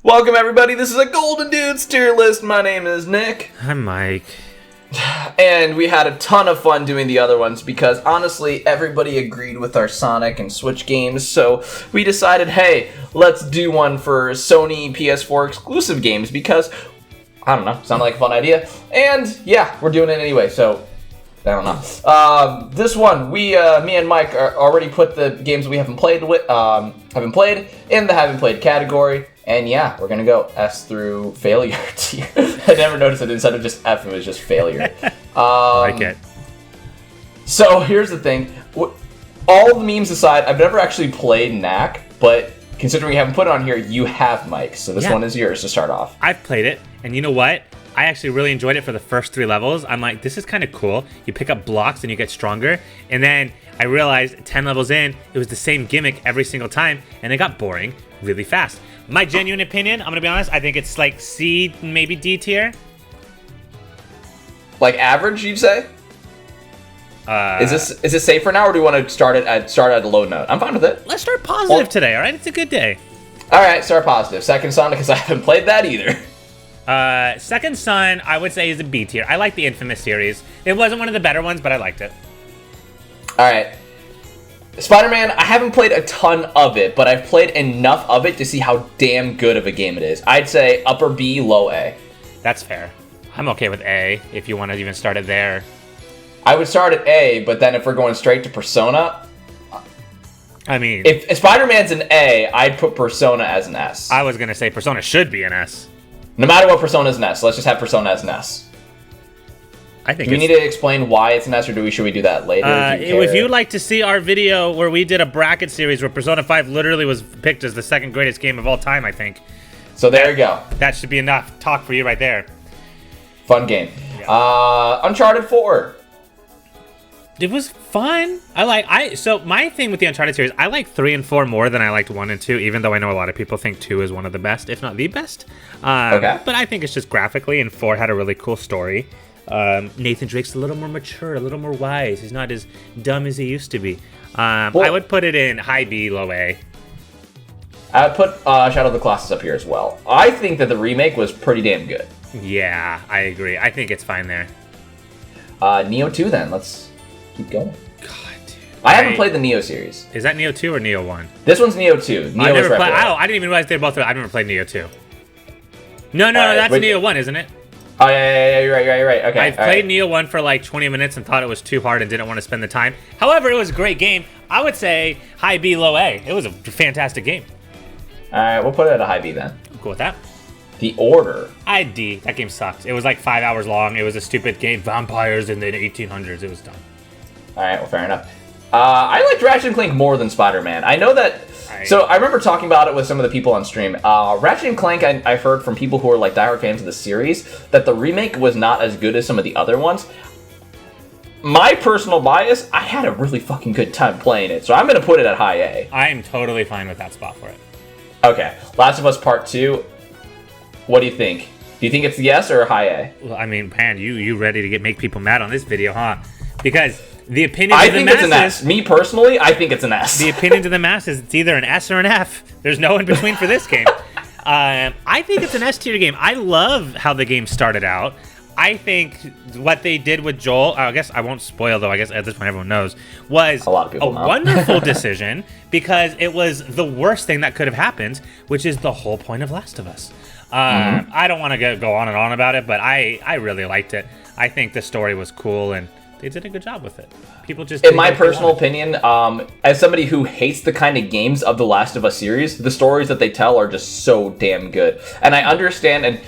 Welcome everybody, this is a GoldenDudez tier list. My name is Nick. I'm Mike. And we had a ton of fun doing the other ones because honestly, everybody agreed with our Sonic and Switch games, so we decided, hey, let's do one for Sony PS4 exclusive games because, I don't know, sounded like a fun idea. And yeah, we're doing it anyway, so I don't know. This one, me and Mike already put the games we haven't played in the haven't played category. And yeah, we're gonna go S through failure tier. I never noticed that instead of just F, it was just failure. Like it. So here's the thing. All the memes aside, I've never actually played Knack, but considering you haven't put it on here, you have, Mike. So this one is yours to start off. I've played it, and you know what? I actually really enjoyed it for the first 3 levels. I'm like, this is kind of cool. You pick up blocks and you get stronger. And then I realized 10 levels in, it was the same gimmick every single time, and it got boring really fast. My genuine opinion, I'm gonna be honest, I think it's like C, maybe D tier. Like average, you'd say? Is this safe for now, or do we want to start at a low note? I'm fine with it. Let's start positive today, all right? It's a good day. All right, start positive. Second Sonic, because I haven't played that either. Second Son, I would say is a B tier. I like the Infamous series. It wasn't one of the better ones, but I liked it. All right. Spider-Man, I haven't played a ton of it, but I've played enough of it to see how damn good of a game it is. I'd say upper B, low A. That's fair. I'm okay with A, if you want to even start it there. I would start at A, but then if we're going straight to Persona... I mean... If Spider-Man's an A, I'd put Persona as an S. I was going to say Persona should be an S. No matter what, Persona's an S. Let's just have Persona as an S. I think do we need to explain why it's an S, or should we do that later? If you'd like to see our video where we did a bracket series where Persona 5 literally was picked as the second greatest game of all time, I think. So there you go. That should be enough talk for you right there. Fun game. Yeah. Uncharted 4. It was fun. So my thing with the Uncharted series, I like 3 and 4 more than I liked 1 and 2, even though I know a lot of people think 2 is one of the best, if not the best. Okay. But I think it's just graphically, and 4 had a really cool story. Nathan Drake's a little more mature, a little more wise. He's not as dumb as he used to be. I would put it in high B, low A. I would put Shadow of the Colossus up here as well. I think that the remake was pretty damn good. Yeah, I agree. I think it's fine there. Neo 2 then. Let's keep going. God, dude. I haven't played the Neo series. Is that Neo 2 or Neo 1? This one's Neo 2. Neo I didn't even realize they both were. I've never played Neo 2. No, that's Neo 1, isn't it? Oh, yeah, you're right. Okay. I've played Neo 1 for like 20 minutes and thought it was too hard and didn't want to spend the time. However, it was a great game. I would say high B, low A. It was a fantastic game. Alright, we'll put it at a high B then. I'm cool with that. The Order. D. That game sucked. It was like 5 hours long. It was a stupid game. Vampires in the 1800s. It was dumb. Alright, well, fair enough. I liked Ratchet & Clank more than Spider-Man. I know that... So I remember talking about it with some of the people on stream. Ratchet & Clank, I've heard from people who are like diehard fans of the series, that the remake was not as good as some of the other ones. My personal bias, I had a really fucking good time playing it, so I'm going to put it at high A. I am totally fine with that spot for it. Okay, Last of Us Part 2, what do you think? Do you think it's the S or high A? Well, I mean, Pan, you ready to make people mad on this video, huh? Because... the opinion of the masses... I think it's an S. Me, personally, I think it's an S. The opinion of the masses, it's either an S or an F. There's no in between for this game. I think it's an S tier game. I love how the game started out. I think what they did with Joel, I guess I won't spoil, though I guess at this point everyone knows, was a wonderful decision because it was the worst thing that could have happened, which is the whole point of Last of Us. I don't want to go on and on about it, but I really liked it. I think the story was cool, and they did a good job with it. People just... In my personal opinion, as somebody who hates the kind of games of the Last of Us series, the stories that they tell are just so damn good. And I understand, and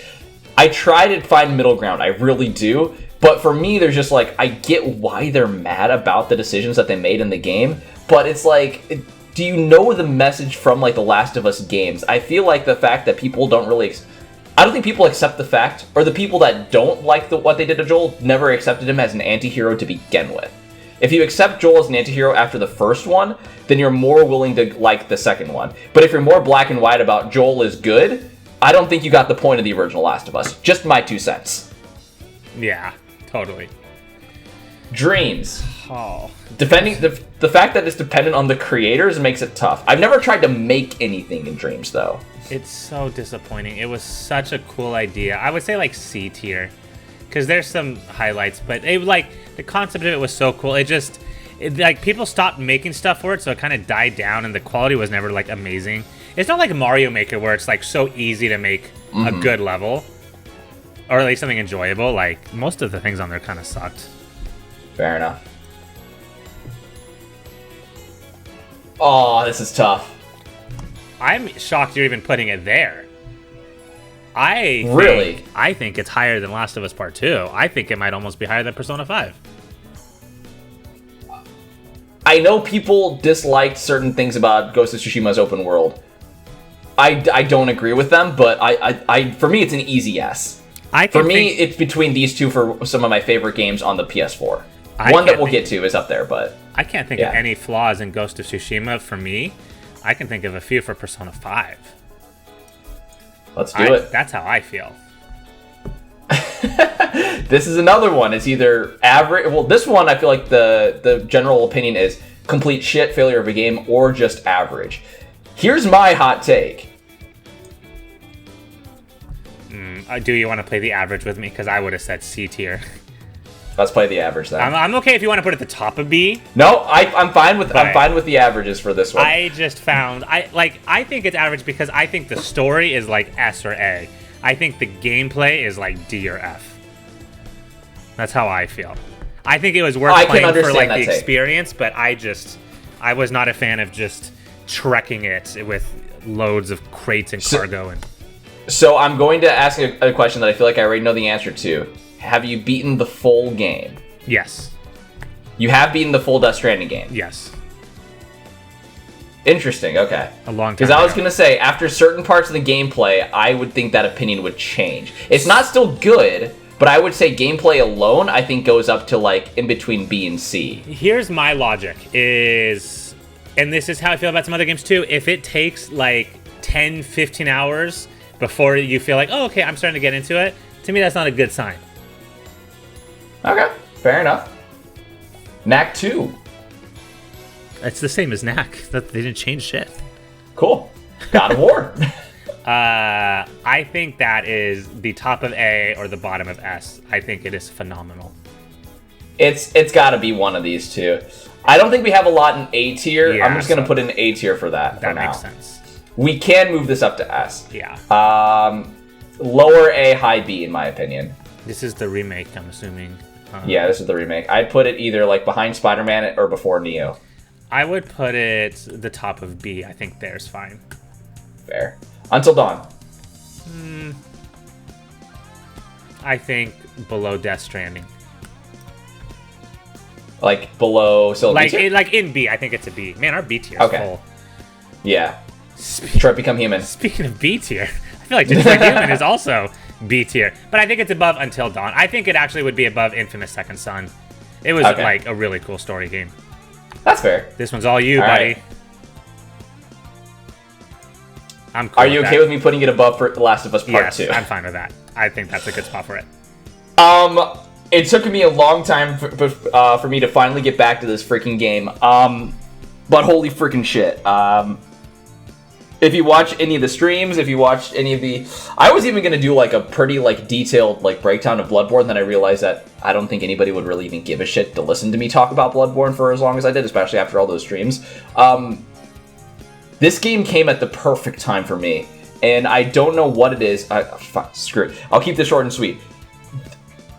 I try to find middle ground. I really do. But for me, there's just like, I get why they're mad about the decisions that they made in the game. But it's like, do you know the message from like the Last of Us games? I feel like the fact that people don't really... I don't think people accept the fact, or the people that don't like what they did to Joel never accepted him as an anti-hero to begin with. If you accept Joel as an anti-hero after the first one, then you're more willing to like the second one. But if you're more black and white about Joel is good, I don't think you got the point of the original Last of Us. Just my 2 cents. Yeah, totally. Dreams. Oh. Depending the fact that it's dependent on the creators makes it tough. I've never tried to make anything in Dreams though. It's so disappointing. It was such a cool idea. I would say like C tier, because there's some highlights, but it like the concept of it was so cool. Like people stopped making stuff for it, so it kind of died down, and the quality was never like amazing. It's not like Mario Maker where it's like so easy to make a good level, or at least something enjoyable. Like most of the things on there kind of sucked. Fair enough. Oh, this is tough. I'm shocked you're even putting it there. I think it's higher than Last of Us Part 2. I think it might almost be higher than Persona 5. I know people disliked certain things about Ghost of Tsushima's open world. I don't agree with them, but I for me it's an easy yes. For me, it's between these two for some of my favorite games on the PS4. One that we'll get to is up there, but I can't think of any flaws in Ghost of Tsushima for me. I can think of a few for Persona 5. Let's do it. That's how I feel. This is another one. It's either average. Well, this one I feel like the general opinion is complete shit, failure of a game, or just average. Here's my hot take. Do you want to play the average with me? Because I would have said C tier. Let's play the average then. I'm okay if you want to put it at the top of B. No, I'm fine with the averages for this one. I just found I think it's average because I think the story is like S or A. I think the gameplay is like D or F. That's how I feel. I think it was worth playing for like the experience, but I was not a fan of just trekking it with loads of crates and cargo. So I'm going to ask a question that I feel like I already know the answer to. Have you beaten the full game? Yes. You have beaten the full Death Stranding game? Yes. Interesting, okay. A long time Because I was going to say, after certain parts of the gameplay, I would think that opinion would change. It's not still good, but I would say gameplay alone, I think, goes up to, like, in between B and C. Here's my logic is, and this is how I feel about some other games, too. If it takes, like, 10, 15 hours before you feel like, oh, okay, I'm starting to get into it, to me, that's not a good sign. Okay, fair enough. Knack 2. It's the same as Knack. They didn't change shit. Cool. God of War. I think that is the top of A or the bottom of S. I think it is phenomenal. It's got to be one of these two. I don't think we have a lot in A tier. Yeah, I'm just going to put in A tier for that. That makes sense. We can move this up to S. Yeah. Lower A, high B, in my opinion. This is the remake, I'm assuming. Yeah, this is the remake. I'd put it either like behind Spider-Man or before Neo. I would put it the top of B. I think there's fine. Fair. Until Dawn. I think below Death Stranding. Like below Silver like in B, I think it's a B. Man, our B tier is full. Yeah. Detroit Become Human. Speaking of B tier, I feel like Detroit Human is also B tier. But I think it's above Until Dawn. I think it actually would be above Infamous Second Son. It was like a really cool story game. That's fair. This one's all you, buddy. Right. I'm cool. Are you okay with me putting it above for Last of Us Part 2? I'm fine with that. I think that's a good spot for it. It took me a long time for me to finally get back to this freaking game. But holy freaking shit. If you watch any of the streams, if you watched any of the... I was even going to do like a pretty like detailed like breakdown of Bloodborne, then I realized that I don't think anybody would really even give a shit to listen to me talk about Bloodborne for as long as I did, especially after all those streams. This game came at the perfect time for me, and I don't know what it is. Fuck, screw it. I'll keep this short and sweet.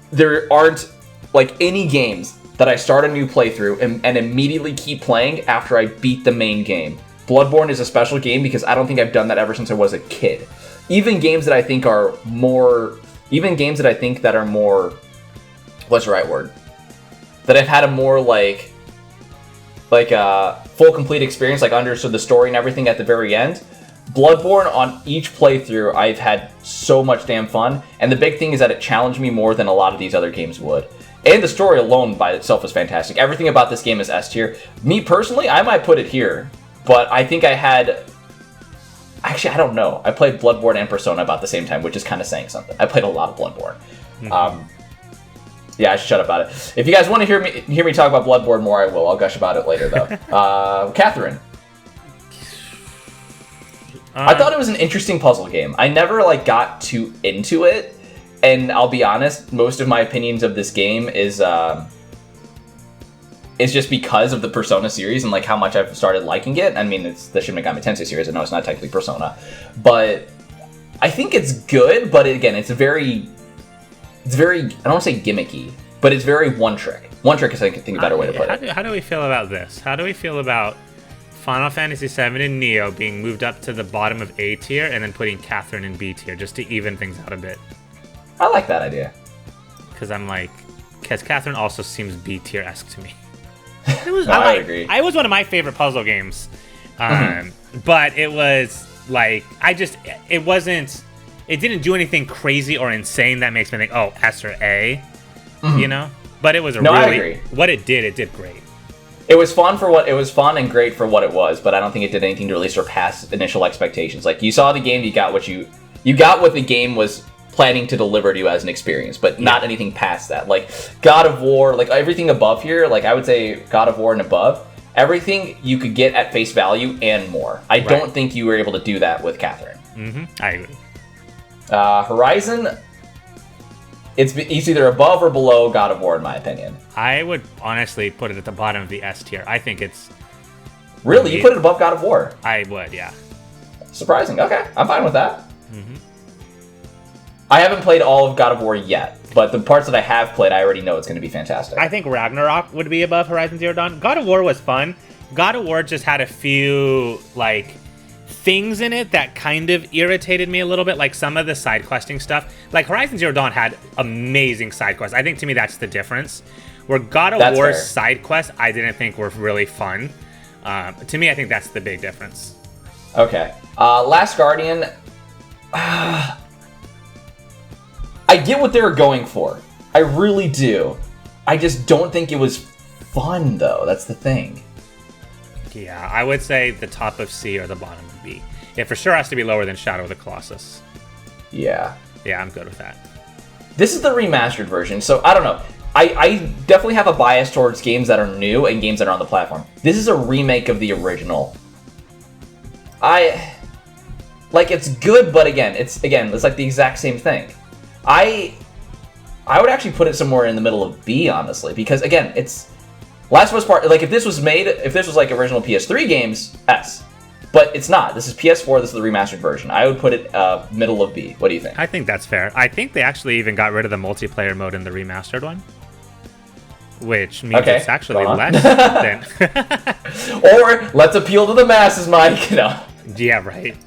There aren't like any games that I start a new playthrough and immediately keep playing after I beat the main game. Bloodborne is a special game because I don't think I've done that ever since I was a kid. Even games that I think are more... Even games that I think that are more... What's the right word? That I've had a more, like full, complete experience, like understood the story and everything at the very end. Bloodborne, on each playthrough, I've had so much damn fun. And the big thing is that it challenged me more than a lot of these other games would. And the story alone by itself is fantastic. Everything about this game is S tier. Me personally, I might put it here. But I think I had... Actually, I don't know. I played Bloodborne and Persona about the same time, which is kind of saying something. I played a lot of Bloodborne. Mm-hmm. Yeah, I should shut up about it. If you guys want to hear me talk about Bloodborne more, I will. I'll gush about it later, though. Catherine. I thought it was an interesting puzzle game. I never got too into it, and I'll be honest, most of my opinions of this game is just because of the Persona series and how much I've started liking it. I mean, it's the Shin Megami Tensei series. I know it's not technically Persona, but I think it's good. But again, it's very I don't want to say gimmicky, but it's very one trick. One trick is I think a better way to put it. How do we feel about this? How do we feel about Final Fantasy VII and Neo being moved up to the bottom of A tier and then putting Catherine in B tier just to even things out a bit? I like that idea. Because Catherine also seems B tier-esque to me. I agree. It was one of my favorite puzzle games. But it was it didn't do anything crazy or insane that makes me think, oh, S or A, you know? But it was I agree. What it did great. It was fun and great for what it was, but I don't think it did anything to really surpass initial expectations. You saw the game, you got what the game was planning to deliver to you as an experience, but not anything past that. God of War, everything above here, I would say God of War and above, everything you could get at face value and more. I don't think you were able to do that with Catherine. I agree. Horizon, it's either above or below God of War, in my opinion. I would honestly put it at the bottom of the S tier. I think it's... Really? You put it above God of War? I would, yeah. Surprising. Okay, I'm fine with that. I haven't played all of God of War yet, but the parts that I have played, I already know it's going to be fantastic. I think Ragnarok would be above Horizon Zero Dawn. God of War was fun. God of War just had a few, things in it that kind of irritated me a little bit, some of the side questing stuff. Horizon Zero Dawn had amazing side quests. I think to me that's the difference. Where God of War's side quests, I didn't think were really fun. To me, I think that's the big difference. Okay. Last Guardian. I get what they were going for. I really do. I just don't think it was fun, though. That's the thing. Yeah, I would say the top of C or the bottom of B. It for sure has to be lower than Shadow of the Colossus. Yeah. Yeah, I'm good with that. This is the remastered version, so I don't know. I definitely have a bias towards games that are new and games that are on the platform. This is a remake of the original. It's good, but it's the exact same thing. I would actually put it somewhere in the middle of B, honestly, because again, it's Last of Us Part. If this was original PS3 games, S, but it's not. This is PS4. This is the remastered version. I would put it middle of B. What do you think? I think that's fair. I think they actually even got rid of the multiplayer mode in the remastered one, which means it's actually less than. Or let's appeal to the masses, Mike. No. Yeah, right.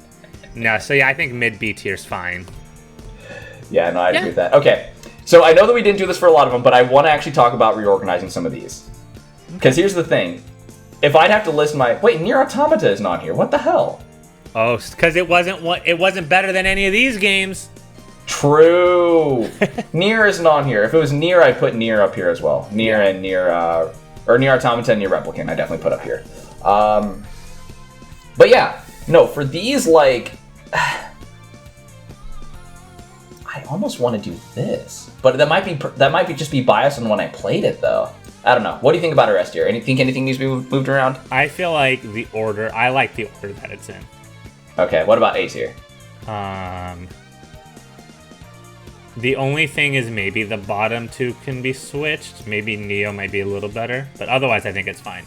No, so yeah, I think mid B tier is fine. Yeah, no, I agree with that. Okay, so I know that we didn't do this for a lot of them, but I want to actually talk about reorganizing some of these. Because here's the thing. If I'd have to list my... Wait, Nier Automata is not here. What the hell? Oh, because it wasn't better than any of these games. True. Nier isn't on here. If it was Nier, I'd put Nier up here as well. Nier and Nier... or Nier Automata and Nier Replicant, I definitely put up here. But yeah. No, for these, I almost want to do this, but that might be just be biased on when I played it, though. I don't know. What do you think about our S tier? Think anything needs to be moved around? I feel like the order. I like the order that it's in. Okay. What about A tier? The only thing is maybe the bottom two can be switched. Maybe Neo might be a little better, but otherwise I think it's fine.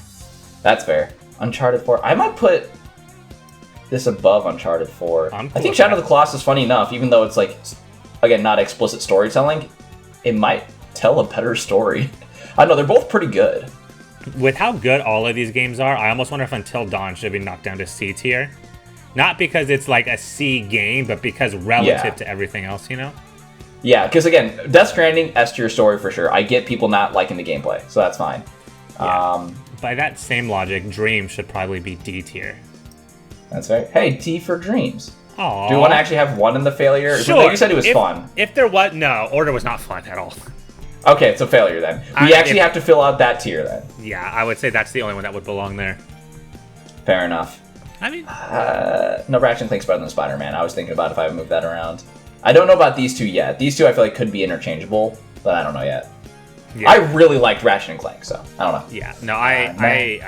That's fair. Uncharted 4. I might put this above Uncharted 4. Cool, I think Shadow of the Colossus is funny enough, even though it's again, not explicit storytelling. It might tell a better story. I don't know, they're both pretty good. With how good all of these games are, I almost wonder if Until Dawn should be knocked down to C tier. Not because it's a C game, but because relative to everything else, you know? Yeah, because again, Death Stranding, S tier story for sure. I get people not liking the gameplay, so that's fine. Yeah. By that same logic, Dream should probably be D tier. That's right. Hey, T for Dreams. Aww. Do we want to actually have one in the failure? Sure. You said it was fun. If there was... No, Order was not fun at all. Okay, it's a failure then. We actually have to fill out that tier then. Yeah, I would say that's the only one that would belong there. Fair enough. I mean... No, Ratchet and Clank's better than Spider-Man. I was thinking about if I would move that around. I don't know about these two yet. These two I feel like could be interchangeable, but I don't know yet. Yeah. I really liked Ratchet and Clank, so I don't know. Yeah, no, I agree.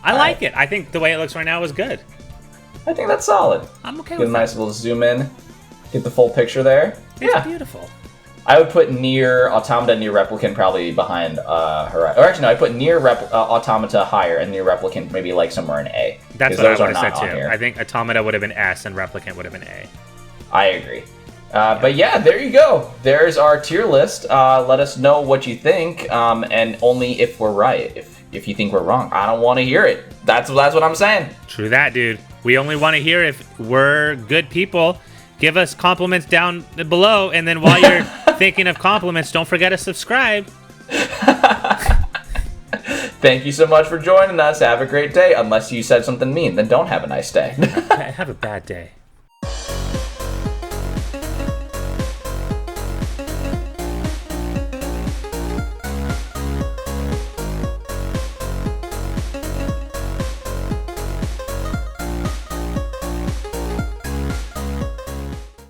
I like it. I think the way it looks right now is good. I think that's solid. I'm okay Get with a nice little zoom in, get the full picture there. It's beautiful. I would put Nier Automata, Nier Replicant probably behind Horizon. Or actually, no, I put Nier Automata higher and Nier Replicant maybe like somewhere in A. That's what I would have said too. I think Automata would have been S and Replicant would have been A. I agree. But yeah, there you go. There's our tier list. Let us know what you think, and only if we're right. If you think we're wrong, I don't want to hear it. That's what I'm saying. True that, dude. We only want to hear if we're good people. Give us compliments down below, and then while you're thinking of compliments, don't forget to subscribe. Thank you so much for joining us. Have a great day. Unless you said something mean, then don't have a nice day. Have a bad day.